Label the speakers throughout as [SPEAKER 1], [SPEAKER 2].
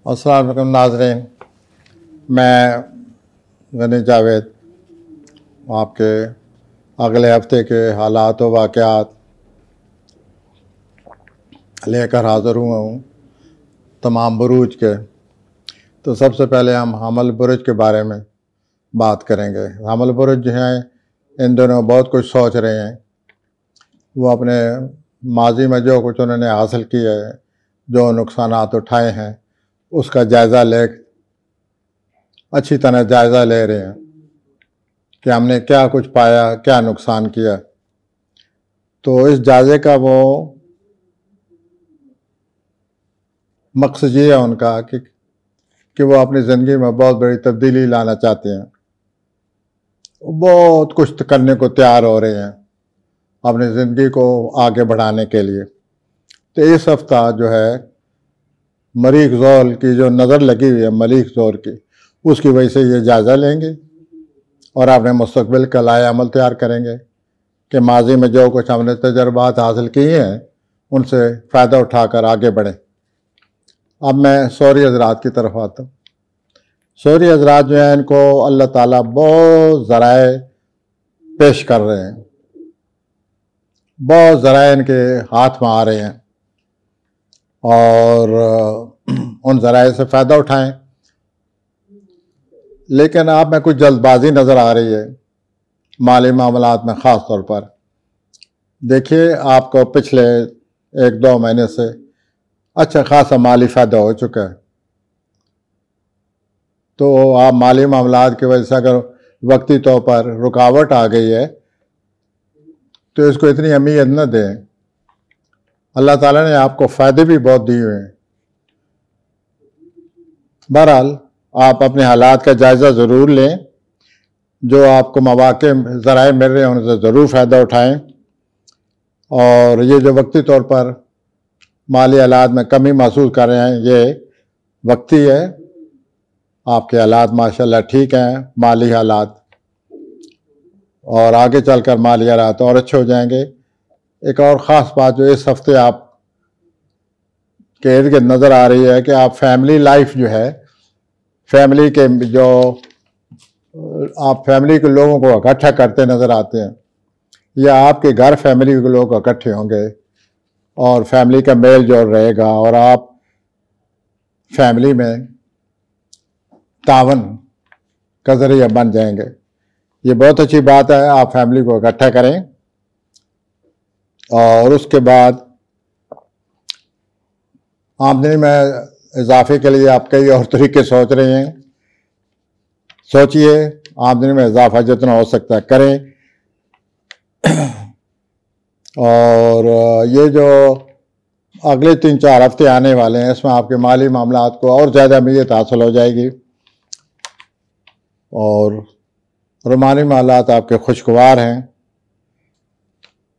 [SPEAKER 1] अस्सलाम वालेकुम नाज़रीन, मैं गनी जावेद आपके अगले हफ्ते के हालात व वाक़यात लेकर हाज़िर हुआ हूँ तमाम बुरूज के। तो सबसे पहले हम हमल बुरुज के बारे में बात करेंगे। हमल बुरुज जो हैं इन दिनों बहुत कुछ सोच रहे हैं। वो अपने माजी में जो कुछ उन्होंने हासिल किया है, जो नुकसानात उठाए हैं, उसका जायज़ा अच्छी तरह जायज़ा ले रहे हैं कि हमने क्या कुछ पाया, क्या नुकसान किया। तो इस जायज़े का वो मकसद ये है उनका कि वो अपनी ज़िंदगी में बहुत बड़ी तब्दीली लाना चाहते हैं। बहुत कुछ करने को तैयार हो रहे हैं अपनी ज़िंदगी को आगे बढ़ाने के लिए। तो इस हफ्ता जो है मरीख ज़ोल की जो नज़र लगी हुई है, मरीख ज़ोल की, उसकी वजह से ये जायज़ा लेंगे और अपने मुस्तक़बिल का लाए अमल तैयार करेंगे कि माजी में जो कुछ हमने तजर्बात हासिल किए हैं उनसे फ़ायदा उठाकर आगे बढ़ें। अब मैं सौरी हज़रात की तरफ आता हूँ। सौरी हज़रात जो हैं इनको अल्लाह ताला बहुत ज़राए पेश कर रहे हैं, बहुत ज़राए इनके हाथ में आ रहे हैं और उन ज़राए से फ़ायदा उठाएं। लेकिन आप में कुछ जल्दबाजी नज़र आ रही है माली मामलात में। ख़ास तौर पर देखिए, आपको पिछले 1-2 महीने से अच्छा खासा माली फ़ायदा हो चुका है। तो आप माली मामलात की वजह से अगर वक्ती तौर पर रुकावट आ गई है तो इसको इतनी अहमियत न दें। अल्लाह ताला ने आपको फ़ायदे भी बहुत दिए हुए हैं। बहरहाल आप अपने हालात का जायज़ा ज़रूर लें, जो आपको मौक़े ज़राए मिल रहे हैं उनसे ज़रूर फ़ायदा उठाएं। और ये जो वक्ती तौर पर माली हालात में कमी महसूस कर रहे हैं, ये वक्ती है। आपके हालात माशाल्लाह ठीक हैं, माली हालात, और आगे चलकर माली हालात और अच्छे हो जाएंगे। एक और ख़ास बात जो इस हफ्ते आप के इर्द गिर्द नज़र आ रही है कि आप फैमिली लाइफ जो है, फैमिली के जो आप फैमिली के लोगों को इकट्ठा करते नज़र आते हैं, या आपके घर फैमिली के लोग इकट्ठे होंगे और फैमिली का मेल जोल रहेगा और आप फैमिली में तावन का ज़रिया बन जाएंगे। ये बहुत अच्छी बात है। आप फैमिली को इकट्ठा करें और उसके बाद आमदनी में इजाफे के लिए आप कई और तरीके सोच रहे हैं। सोचिए, आमदनी में इजाफा जितना हो सकता है करें। और ये जो अगले 3-4 हफ्ते आने वाले हैं, इसमें आपके माली मामलात को और ज़्यादा अहमियत हासिल हो जाएगी और रुमानी मामलात आपके खुशगवार हैं।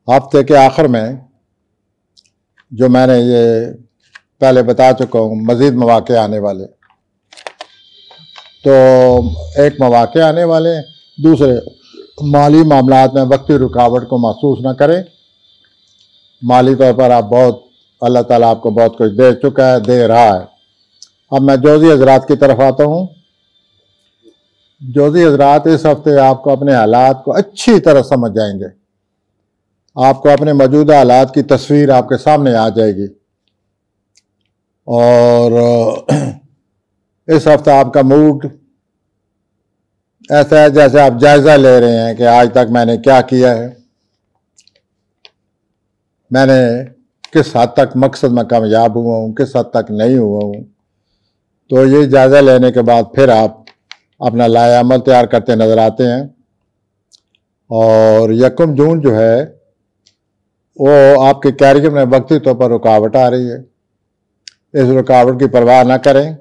[SPEAKER 1] हफ्ते के आखिर में जो मैंने ये पहले बता चुका हूँ, मज़ीद मौक़े आने वाले। तो एक मौक़े आने वाले हैं। दूसरे, माली मामलात में वक्ती रुकावट को महसूस न करें। माली तौर पर आप बहुत, अल्लाह ताला आपको बहुत कुछ दे चुका है, दे रहा है। अब मैं जोज़ी हज़रात की तरफ आता हूँ। जोज़ी हज़रात इस हफ्ते आपको अपने हालात को अच्छी तरह समझ जाएंगे। आपको अपने मौजूदा हालात की तस्वीर आपके सामने आ जाएगी और इस हफ्ते आपका मूड ऐसा है जैसे आप जायज़ा ले रहे हैं कि आज तक मैंने क्या किया है, मैंने किस हद तक मकसद में कामयाब हुआ हूँ, किस हद तक नहीं हुआ हूँ। तो ये जायज़ा लेने के बाद फिर आप अपना लाए अमल तैयार करते नज़र आते हैं। और 1 जून जो है वो आपके कैरियर में वक्ती तौर पर रुकावट आ रही है। इस रुकावट की परवाह ना करें।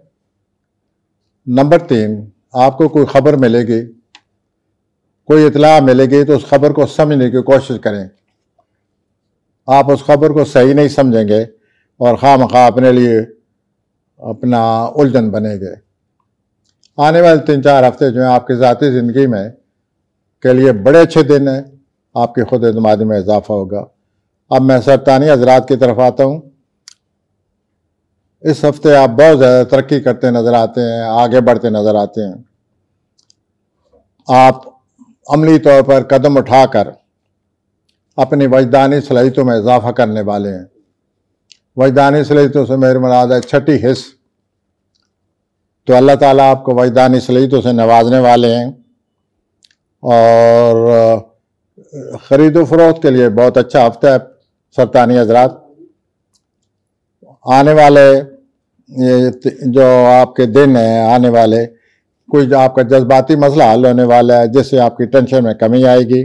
[SPEAKER 1] नंबर 3, आपको कोई ख़बर मिलेगी, कोई इतला मिलेगी, तो उस ख़बर को समझने की कोशिश करें। आप उस ख़बर को सही नहीं समझेंगे और खामखा अपने लिए अपना उलझन बनेंगे। आने वाले 3-4 हफ्ते जो हैं आपकी ज़ाती ज़िंदगी में के लिए बड़े अच्छे दिन हैं। आपकी खुद एतमादी में इजाफा होगा। अब मैं सरतानी हज़रात की तरफ आता हूँ। इस हफ्ते आप बहुत ज़्यादा तरक्की करते नज़र आते हैं, आगे बढ़ते नज़र आते हैं। आप अमली तौर पर कदम उठाकर अपनी वजदानी सलाहियतों में इजाफा करने वाले हैं। वजदानी सलाहियतों से मेरी मुराद है छठी हिस्स। तो अल्लाह ताला आपको वजदानी सलाहियतों से नवाजने वाले हैं और ख़रीदो फरोख्त के लिए बहुत अच्छा हफ्ता है सरतानी हजरात। आने वाले ये जो आपके दिन हैं, आने वाले कोई आपका जज्बाती मसला हल होने वाला है, जिससे आपकी टेंशन में कमी आएगी।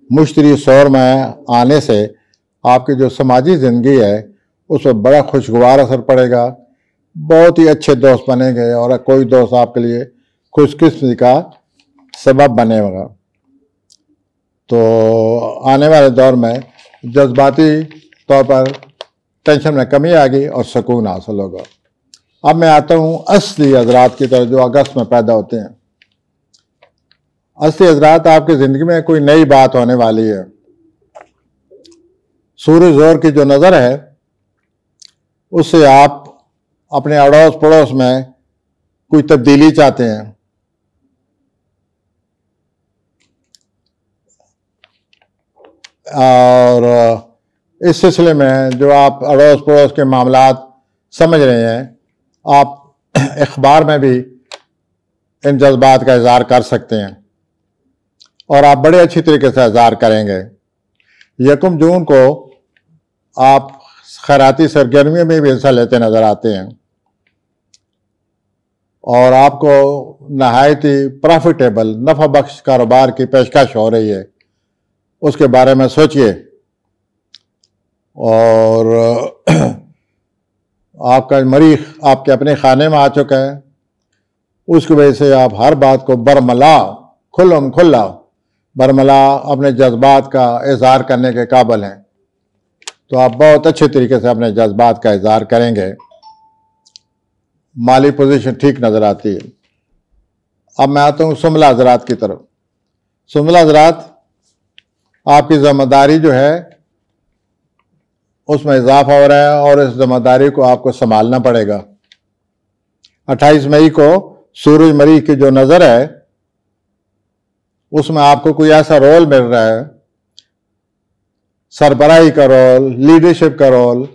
[SPEAKER 1] मुश्तरी शोर में आने से आपकी जो समाजी ज़िंदगी है उस पर बड़ा खुशगवार असर पड़ेगा। बहुत ही अच्छे दोस्त बनेंगे और कोई दोस्त आपके लिए खुशकिस्मती का सबब बनेगा। तो आने वाले दौर में जज्बाती तौर पर टेंशन में कमी आ गई और सुकून हासिल होगा। अब मैं आता हूँ असली हजरात की तरफ जो अगस्त में पैदा होते हैं। असली हजरात, आपकी ज़िंदगी में कोई नई बात होने वाली है। सूरज ज़ोर की जो नज़र है उससे आप अपने अड़ोस पड़ोस में कोई तब्दीली चाहते हैं और इस सिलसिले में जो आप अड़ोस पड़ोस के मामलात समझ रहे हैं, आप अखबार में भी इन जज्बात का इज़हार कर सकते हैं और आप बड़े अच्छी तरीके से इज़हार करेंगे। 1 जून को आप खैराती सरगर्मियों में भी हिस्सा लेते नज़र आते हैं और आपको नहायत ही प्रॉफिटेबल नफ़ा बख्श कारोबार की पेशकश हो रही है। उसके बारे में सोचिए और आपका मरीख आपके अपने खाने में आ चुका है। उसकी वजह से आप हर बात को बरमला खुल्ला बरमला अपने जज्बात का इज़हार करने के काबिल हैं। तो आप बहुत अच्छे तरीके से अपने जज्बात का इज़हार करेंगे। माली पोजीशन ठीक नज़र आती है। अब मैं आता हूँ सुमला हज़रात की तरफ। सुमला हज़रात, आपकी ज़िम्मेदारी जो है उसमें इजाफा हो रहा है और इस ज़िम्मेदारी को आपको संभालना पड़ेगा। 28 मई को सूरज मरीख की जो नज़र है उसमें आपको कोई ऐसा रोल मिल रहा है, सरबराही का रोल, लीडरशिप का रोल,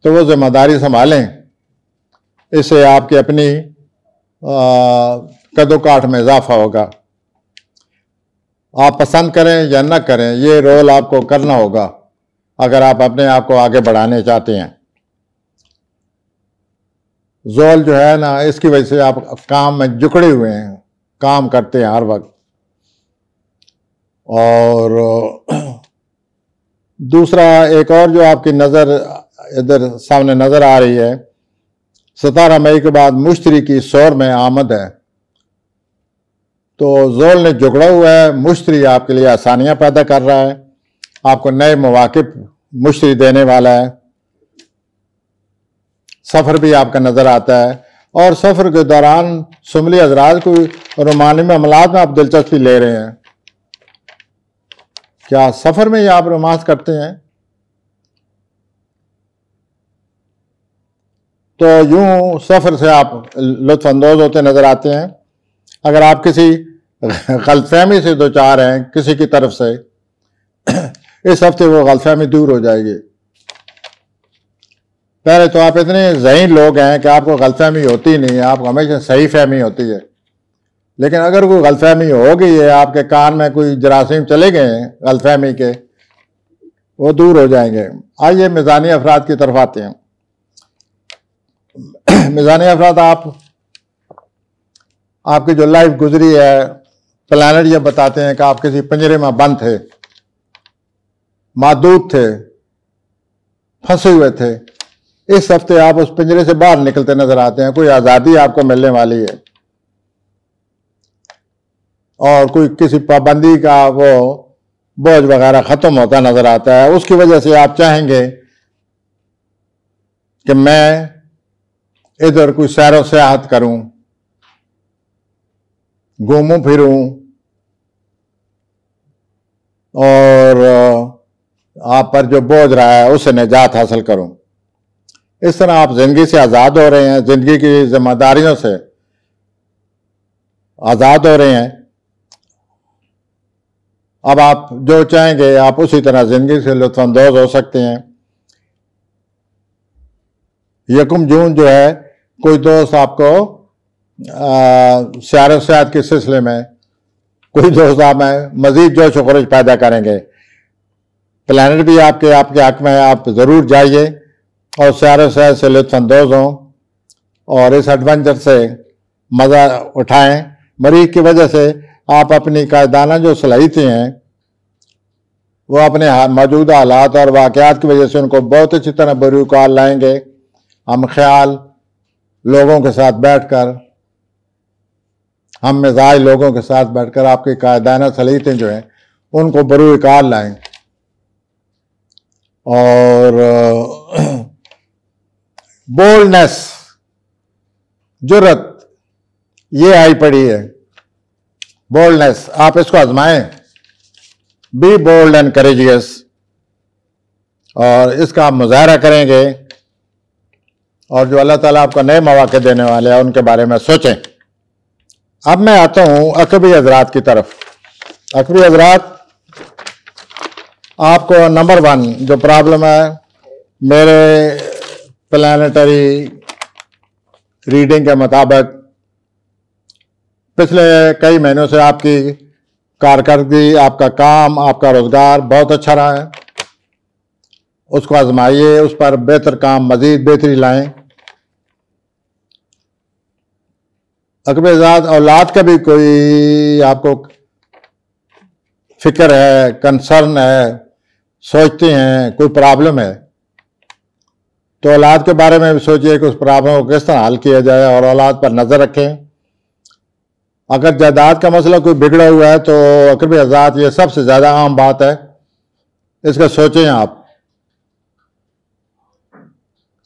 [SPEAKER 1] तो वो जिम्मेदारी संभालें। इससे आपकी अपनी कदोकाठ में इजाफा होगा। आप पसंद करें या न करें, ये रोल आपको करना होगा अगर आप अपने आप को आगे बढ़ाने चाहते हैं। जोल जो है ना, इसकी वजह से आप काम में जुकड़े हुए हैं, काम करते हैं हर वक्त। और दूसरा एक और जो आपकी नज़र इधर सामने नज़र आ रही है, 17 मई के बाद मुश्तरी की शोर में आमद है। तो जोल ने जुगड़ा हुआ है, मुश्तरी आपके लिए आसानियां पैदा कर रहा है, आपको नए मौके मुश्तरी देने वाला है। सफ़र भी आपका नज़र आता है और सफ़र के दौरान सुमली हजरात को रोमानी मामलात में आप दिलचस्पी ले रहे हैं। क्या सफ़र में ही आप रोमांस करते हैं? तो यूं सफ़र से आप लुत्फ़अंदोज़ होते नज़र आते हैं। अगर आप किसी गलतफहमी से दो चार हैं किसी की तरफ से, इस हफ्ते वो गलतफहमी दूर हो जाएगी। पहले तो आप इतने ज़हीन लोग हैं कि आपको गलतफहमी होती नहीं है, आपको हमेशा सही फहमी होती है। लेकिन अगर कोई गलतफहमी हो गई है, आपके कान में कोई जरासीम चले गए हैं गलतफहमी के, वो दूर हो जाएंगे। आइए मिज़ानी अफराद की तरफ आते हैं। मिज़ानी अफराद, आपकी जो लाइफ गुजरी है, प्लानट ये बताते हैं कि आप किसी पिंजरे में बंद थे, मादूद थे, फंसे हुए थे। इस हफ्ते आप उस पिंजरे से बाहर निकलते नजर आते हैं। कोई आज़ादी आपको मिलने वाली है और कोई किसी पाबंदी का वो बोझ वगैरह खत्म होता नजर आता है। उसकी वजह से आप चाहेंगे कि मैं इधर कोई सैरो सयाहत करूं, घूमूं फिरूं और आप पर जो बोझ रहा है उससे निजात हासिल करूं। इस तरह आप जिंदगी से आज़ाद हो रहे हैं, जिंदगी की जिम्मेदारियों से आज़ाद हो रहे हैं। अब आप जो चाहेंगे आप उसी तरह जिंदगी से लुत्फानंदोज हो सकते हैं। 1 जून जो है, कोई दोस्त आपको सैर सयाहत के सिलसिले में, कोई दोस्त आप में मजीद जोश व खरोश पैदा करेंगे। प्लानट भी आपके हक में है, आप ज़रूर जाइए और सैर सयाहत से लुत्फानंदोज हों और इस एडवेंचर से मज़ा उठाएं। मरीज की वजह से आप अपनी कायदाना जो सलाहियतें हैं वो अपने मौजूदा हालात और वाक़यात की वजह से उनको बहुत अच्छी तरह बरूकार लाएंगे। हम ख्याल लोगों के साथ बैठकर, हम मिजाज लोगों के साथ बैठकर आपकी कायदाना सलाहियतें जो हैं उनको बरूकार लाएं। और बोल्डनेस, जुर्रत, ये आई पड़ी है। बोल्डनेस, आप इसको आजमाएं। बी बोल्ड एंड करेजियस, और इसका आप मुजाहरा करेंगे और जो अल्लाह ताला आपको नए मौके देने वाले हैं उनके बारे में सोचें। अब मैं आता हूं अकबरी हजरात की तरफ। अकबरी हजरात, आपको नंबर 1 जो प्रॉब्लम है, मेरे प्लानिटरी रीडिंग के मुताबिक पिछले कई महीनों से आपकी कारकर्दगी, आपका काम, आपका रोजगार बहुत अच्छा रहा है। उसको आजमाइए, उस पर बेहतर काम, मजीद बेहतरी लाएं। अकबरजाद औलाद का भी कोई आपको फिक्र है, कंसर्न है, सोचते हैं कोई प्रॉब्लम है, तो औलाद के बारे में भी सोचिए कि उस प्रॉब्लम को किस तरह हल किया जाए और औलाद पर नजर रखें। अगर जायदाद का मसला कोई बिगड़ा हुआ है तो अकबरजाद, ये सबसे ज्यादा आम बात है, इसका सोचें आप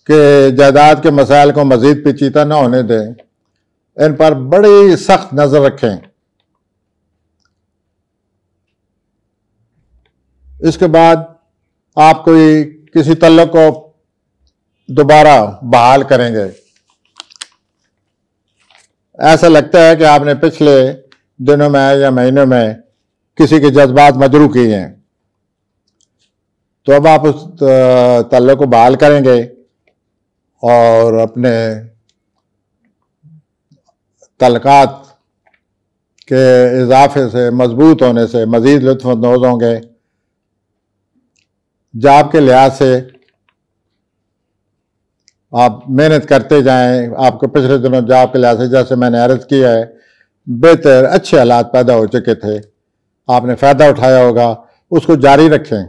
[SPEAKER 1] कि जायदाद के मसाइल को मजीद पेचीदा न होने दें, इन पर बड़ी सख्त नजर रखें। इसके बाद आप कोई किसी तल्लुक को दोबारा बहाल करेंगे। ऐसा लगता है कि आपने पिछले दिनों में या महीनों में किसी के जज्बात मजरू किए हैं, तो अब आप उस तल्लुक को बहाल करेंगे और अपने तल्लुकात के इजाफे से, मजबूत होने से मजीद लुत्फअंदोज़ होंगे। जॉब के लिहाज से आप मेहनत करते जाएं। आपको पिछले दिनों जॉब के लिहाज से, जैसे मैंने अर्ज किया है, बेहतर अच्छे हालात पैदा हो चुके थे, आपने फ़ायदा उठाया होगा, उसको जारी रखें।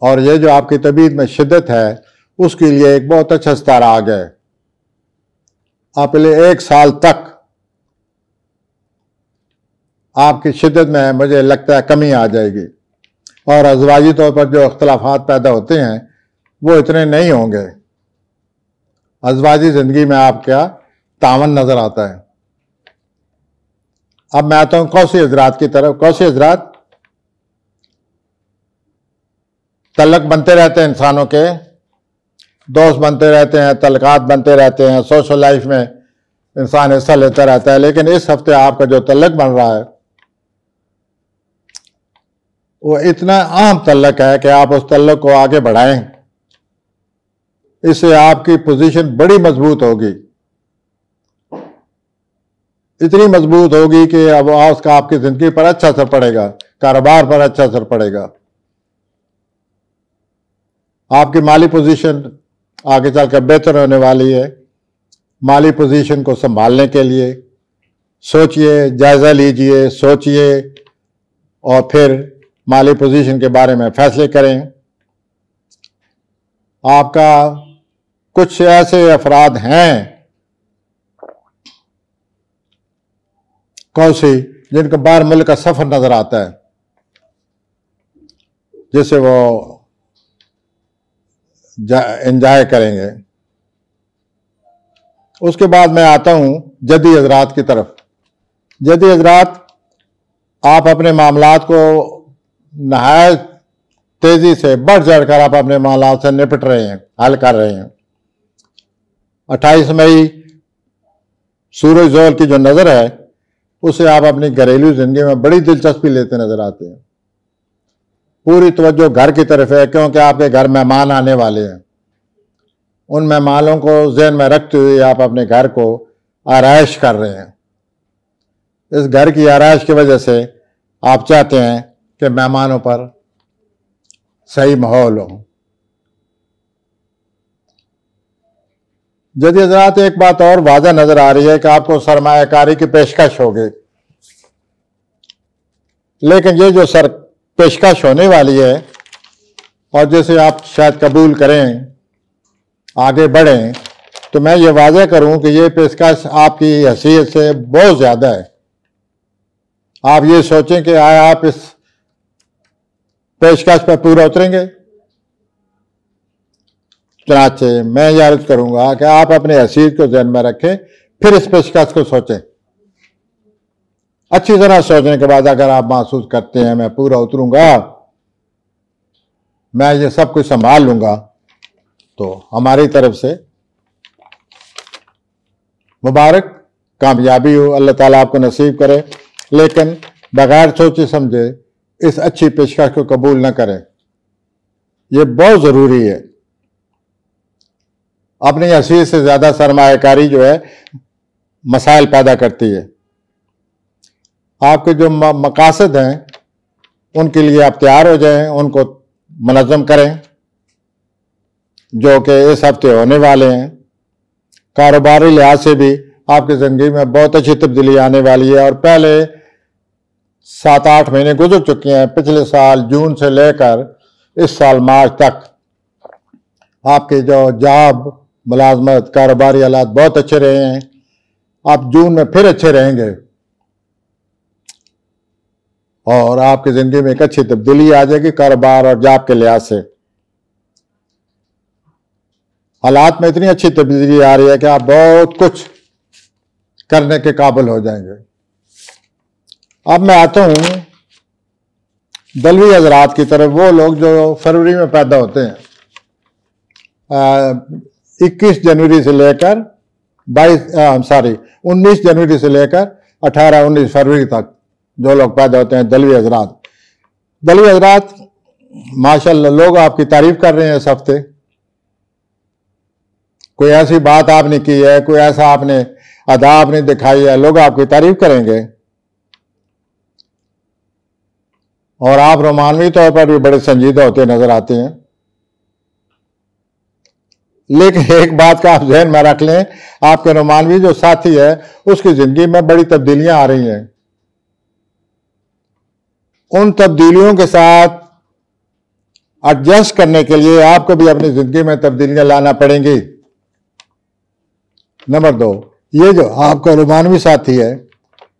[SPEAKER 1] और ये जो आपकी तबीयत में शिद्दत है, उसके लिए एक बहुत अच्छा सितारा आ गया है। आप लिए 1 साल तक आपकी शिद्दत में मुझे लगता है कमी आ जाएगी और अज़वाजी तौर पर जो इख्तलाफात पैदा होते हैं वो इतने नहीं होंगे। अज़वाजी ज़िंदगी में आपका तावन नज़र आता है। अब मैं आता हूं कौसी हजरात की तरफ। कौसी हजरात, तल्लक बनते रहते हैं, इंसानों के दोस्त बनते रहते हैं, तल्लकात बनते रहते हैं, सोशल लाइफ में इंसान हिस्सा लेता रहता है। लेकिन इस हफ्ते आपका जो तल्लक बन रहा है वो इतना आम तल्लक है कि आप उस तल्लक को आगे बढ़ाएं। इससे आपकी पोजीशन बड़ी मजबूत होगी, इतनी मजबूत होगी कि अब उसका आपकी जिंदगी पर अच्छा असर पड़ेगा, कारोबार पर अच्छा असर पड़ेगा। आपकी माली पोजीशन आगे चलकर बेहतर होने वाली है। माली पोजीशन को संभालने के लिए सोचिए, जायजा लीजिए, सोचिए और फिर माली पोजीशन के बारे में फैसले करें। आपका कुछ ऐसे अफराद हैं कौसी जिनको बाहर मुल्क का सफर नजर आता है, जिसे वो एंजॉय करेंगे। उसके बाद मैं आता हूं जदी हजरात की तरफ। जदी हजरात, आप अपने मामलात को नहायत तेजी से बढ़ चढ़कर आप अपने मामलों से निपट रहे हैं, हल कर रहे हैं। 28 मई सूरज जोल की जो नज़र है उसे आप अपनी घरेलू जिंदगी में बड़ी दिलचस्पी लेते नजर आते हैं। पूरी तवज्जो घर की तरफ है, क्योंकि आपके घर मेहमान आने वाले हैं। उन मेहमानों को ज़हन में रखते हुए आप अपने घर को आराइश कर रहे हैं। इस घर की आराइश की वजह से आप चाहते हैं कि मेहमानों पर सही माहौल हो। जदीद हज़रात, एक बात और वाज़ह नजर आ रही है कि आपको सरमायाकारी की पेशकश होगी, लेकिन ये जो पेशकश होने वाली है और जैसे आप शायद कबूल करें, आगे बढ़ें, तो मैं ये वाज़ह करूं कि ये पेशकश आपकी हैसियत से बहुत ज़्यादा है। आप ये सोचें कि आया आप इस पेशकश पर पूरा उतरेंगे। चनाचे मैं ये अर्ज करूंगा कि आप अपने हैसियत को ध्यान में रखें, फिर इस पेशकश को सोचें। अच्छी तरह सोचने के बाद अगर आप महसूस करते हैं मैं पूरा उतरूंगा, मैं ये सब कुछ संभाल लूंगा, तो हमारी तरफ से मुबारक, कामयाबी हो, अल्लाह ताला आपको नसीब करे। लेकिन बगैर सोचे समझे इस अच्छी पेशकश को कबूल न करें, यह बहुत ज़रूरी है। अपनी हैसियत से ज़्यादा सरमायाकारी जो है मसाइल पैदा करती है। आपके जो मकासद हैं उनके लिए आप तैयार हो जाएं, उनको मुनज़्ज़म करें, जो कि इस हफ्ते होने वाले हैं। कारोबारी लिहाज से भी आपकी ज़िंदगी में बहुत अच्छी तब्दीली आने वाली है और पहले 7-8 महीने गुजर चुके हैं। पिछले साल जून से लेकर इस साल मार्च तक आपके जो जॉब, मुलाजमत, कारोबारी हालात बहुत अच्छे रहे हैं। आप जून में फिर अच्छे रहेंगे और आपकी ज़िंदगी में एक अच्छी तब्दीली आ जाएगी कारोबार और जॉब के लिहाज से। हालात में इतनी अच्छी तब्दीली आ रही है कि आप बहुत कुछ करने के काबिल हो जाएंगे। अब मैं आता हूं दलवी हजरात की तरफ, वो लोग जो फरवरी में पैदा होते हैं, 21 जनवरी से लेकर 19 जनवरी से लेकर 18-19 फरवरी तक जो लोग पैदा होते हैं, दलवी हजरात। दलवी हजरात माशाल्लाह लोग आपकी तारीफ कर रहे हैं इस हफ्ते। कोई ऐसी बात आपने की है, कोई ऐसा आपने अदा आपने दिखाई है, लोग आपकी तारीफ करेंगे और आप रोमानवी तौर पर भी बड़े संजीदा होते नजर आते हैं। लेकिन एक बात का आप ज़हन में रख लें, आपके रोमानवी जो साथी है उसकी जिंदगी में बड़ी तब्दीलियां आ रही हैं। उन तब्दीलियों के साथ एडजस्ट करने के लिए आपको भी अपनी जिंदगी में तब्दीलियां लाना पड़ेंगी। नंबर 2, ये जो आपका रोमानवी साथी है,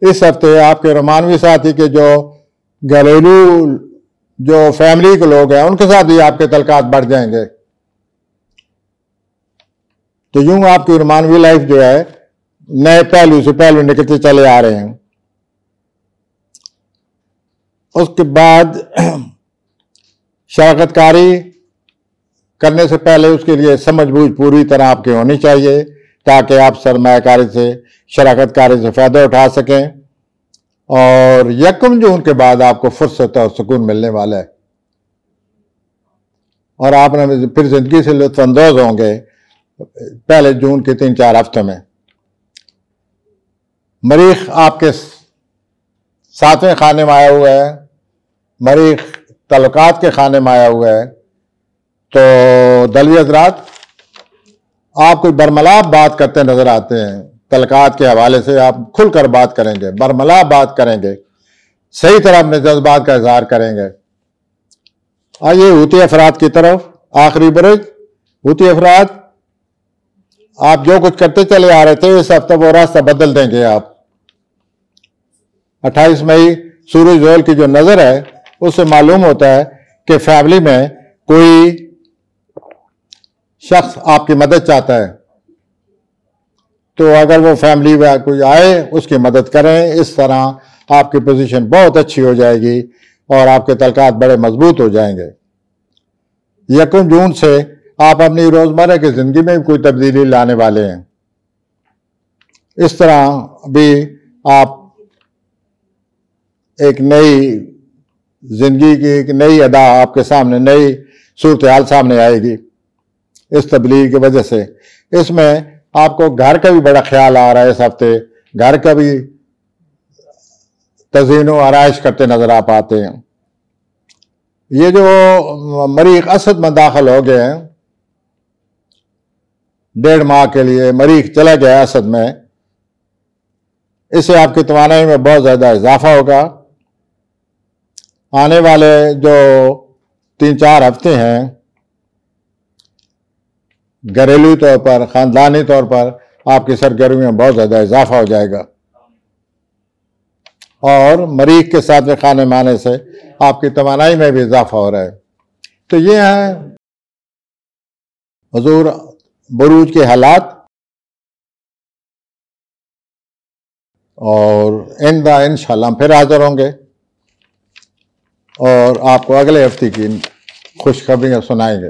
[SPEAKER 1] इस हफ्ते आपके रोमानवी साथी के जो घरेलू जो फैमिली के लोग हैं उनके साथ भी आपके तल्कात बढ़ जाएंगे। तो यूं आपकी रोमानवी लाइफ जो है नए पहलू से पहलू निकलते चले आ रहे हैं। उसके बाद शराकतकारी करने से पहले उसके लिए समझ बूझ पूरी तरह आपकी होनी चाहिए, ताकि आप सरमायाकारी से, शराकतकारी से फ़ायदा उठा सकें और 1 जून के बाद आपको फुर्सत और सुकून मिलने वाला है और आप फिर ज़िंदगी से लुत्फ़अंदोज़ होंगे पहले जून के 3-4 हफ्तों में। मरीख आपके 7वें खाने में आया हुआ है, मरीख तल्कात के खाने में आया हुआ है। तो दलवी हजरात आप कोई बरमला बात करते नजर आते हैं, तल्कात के हवाले से आप खुलकर बात करेंगे, बरमला बात करेंगे, सही तरह अपने जज्बात का इजहार करेंगे। आइए हूती अफराद की तरफ। आखिरी बरज हूती अफराद, आप जो कुछ करते चले आ रहे थे इस हफ्ते वो रास्ता बदल देंगे आप। 28 मई सूरज जोल की जो नजर है उससे मालूम होता है कि फैमिली में कोई शख्स आपकी मदद चाहता है, तो अगर वो फैमिली में कोई आए उसकी मदद करें। इस तरह आपकी पोजीशन बहुत अच्छी हो जाएगी और आपके तल्कात बड़े मजबूत हो जाएंगे। 1 जून से आप अपनी रोजमर्रा की जिंदगी में भी कोई तब्दीली लाने वाले हैं। इस तरह भी आप एक नई जिंदगी की एक नई अदा आपके सामने, नई सूरत हाल सामने आएगी इस तब्दीली की वजह से। इसमें आपको घर का भी बड़ा ख्याल आ रहा है। इस हफ्ते घर का भी तज़ीन व आराइश करते नजर आप आते हैं। ये जो मरीख असद में दाखिल हो गए हैं, 1.5 माह के लिए मरीख चला गया असद में, इससे आपकी तवानाई में बहुत ज़्यादा इजाफा होगा। आने वाले जो 3-4 हफ्ते हैं, घरेलू तौर पर, ख़ानदानी तौर पर आपकी सरगर्मी में बहुत ज़्यादा इजाफा हो जाएगा और मरीख के साथ में खाने माने से आपकी तवानाई में भी इजाफा हो रहा है। तो ये हैं हुजूर बुरूज के हालात, और इंशाअल्लाह हम फिर हाजिर होंगे और आपको अगले हफ्ते की खुशखबरियां सुनाएंगे।